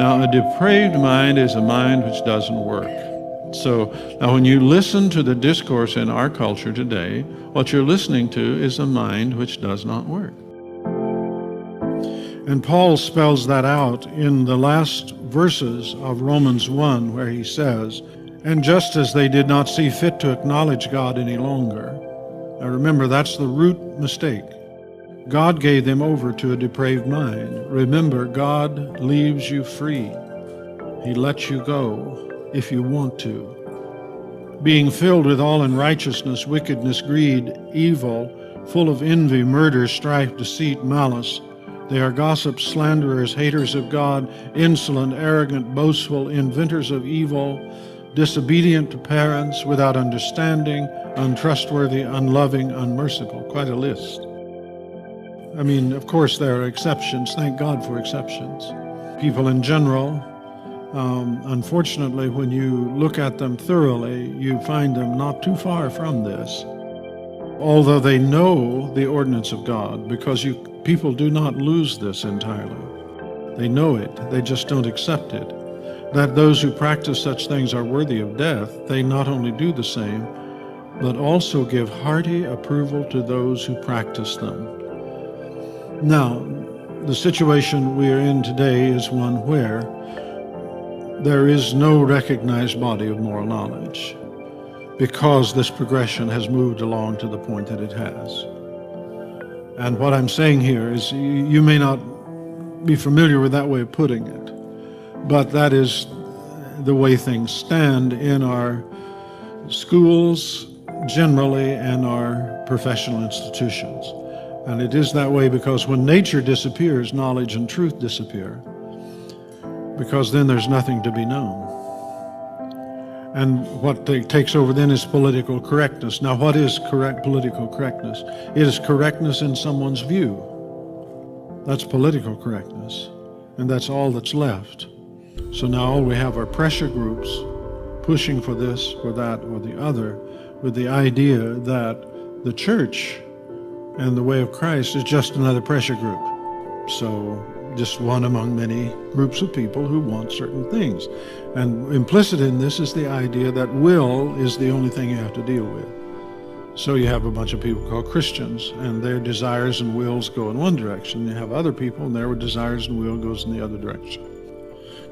Now, a depraved mind is a mind which doesn't work. So now when you listen to the discourse in our culture today, what you're listening to is a mind which does not work. And Paul spells that out in the last verses of Romans 1, where he says, "And just as they did not see fit to acknowledge God any longer." Now remember, that's the root mistake. God gave them over to a depraved mind. Remember, God leaves you free. He lets you go if you want to. Being filled with all unrighteousness, wickedness, greed, evil, full of envy, murder, strife, deceit, malice. They are gossips, slanderers, haters of God, insolent, arrogant, boastful, inventors of evil, disobedient to parents, without understanding, untrustworthy, unloving, unmerciful. Quite a list. I mean, of course, there are exceptions. Thank God for exceptions. People in general, unfortunately, when you look at them thoroughly, you find them not too far from this. Although they know the ordinance of God, because people do not lose this entirely. They know it, they just don't accept it. That those who practice such things are worthy of death, they not only do the same, but also give hearty approval to those who practice them. Now, the situation we are in today is one where there is no recognized body of moral knowledge, because this progression has moved along to the point that it has. And what I'm saying here is, you may not be familiar with that way of putting it, but that is the way things stand in our schools generally and our professional institutions. And it is that way because when nature disappears, knowledge and truth disappear, because then there's nothing to be known. And what takes over then is political correctness. Now, what is political correctness? It is correctness in someone's view. That's political correctness, and that's all that's left. So now all we have are pressure groups pushing for this or that or the other, with the idea that the church and the way of Christ is just another pressure group. So just one among many groups of people who want certain things. And implicit in this is the idea that will is the only thing you have to deal with. So you have a bunch of people called Christians, and their desires and wills go in one direction. You have other people, and their desires and will goes in the other direction.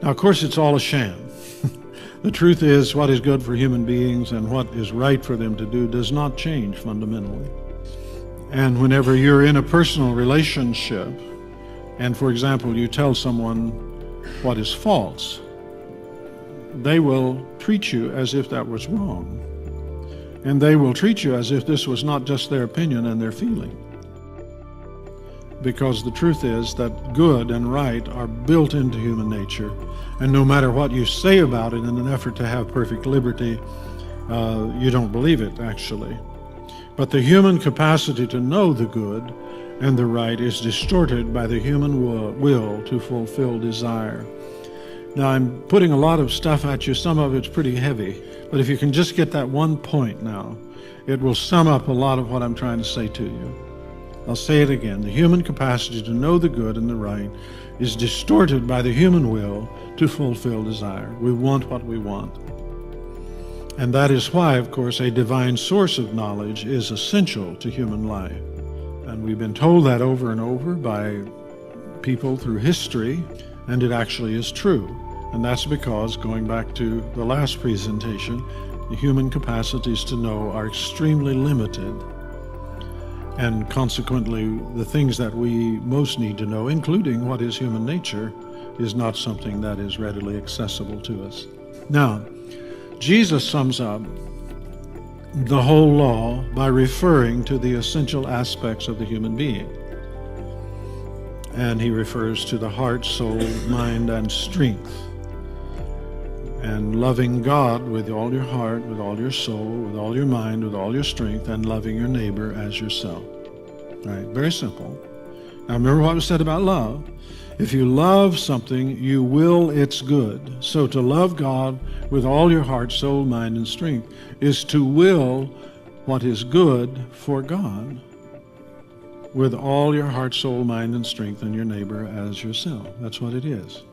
Now, of course, it's all a sham. The truth is, what is good for human beings and what is right for them to do does not change fundamentally. And whenever you're in a personal relationship, and for example, you tell someone what is false, they will treat you as if that was wrong. And they will treat you as if this was not just their opinion and their feeling. Because the truth is that good and right are built into human nature, and no matter what you say about it in an effort to have perfect liberty, you don't believe it, actually. But the human capacity to know the good and the right is distorted by the human will to fulfill desire. Now, I'm putting a lot of stuff at you. Some of it's pretty heavy, but if you can just get that one point now, it will sum up a lot of what I'm trying to say to you. I'll say it again. The human capacity to know the good and the right is distorted by the human will to fulfill desire. We want what we want. And that is why, of course, a divine source of knowledge is essential to human life. And we've been told that over and over by people through history, and it actually is true. And that's because, going back to the last presentation, the human capacities to know are extremely limited. And consequently, the things that we most need to know, including what is human nature, is not something that is readily accessible to us. Now, Jesus sums up the whole law by referring to the essential aspects of the human being. And he refers to the heart, soul, mind, and strength. And loving God with all your heart, with all your soul, with all your mind, with all your strength, and loving your neighbor as yourself. All right, very simple. Now remember what was said about love. If you love something, you will its good. So to love God with all your heart, soul, mind, and strength is to will what is good for God with all your heart, soul, mind, and strength, and your neighbor as yourself. That's what it is.